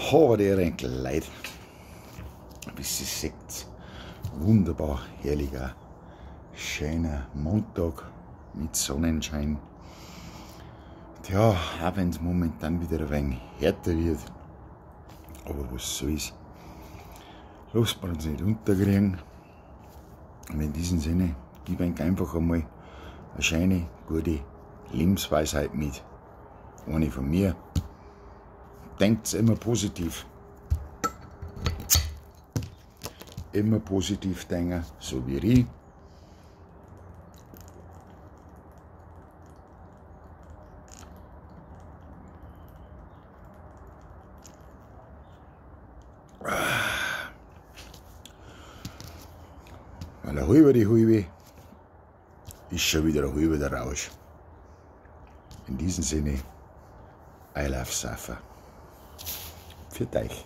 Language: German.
Aber der Enkel Leid, bis ihr seht, wunderbar herrlicher, schöner Montag mit Sonnenschein. Ja, auch wenn es momentan wieder ein wenig härter wird, aber was soll's, lasst wir uns nicht unterkriegen. Und in diesem Sinne, gib euch einfach einmal eine schöne, gute Lebensweisheit mit. Eine von mir. Denkt immer positiv. Immer positiv denken, so wie ich. Weil eine halbe ist schon wieder ein halber der Rausch. In diesem Sinne, I love Safa. Für euch.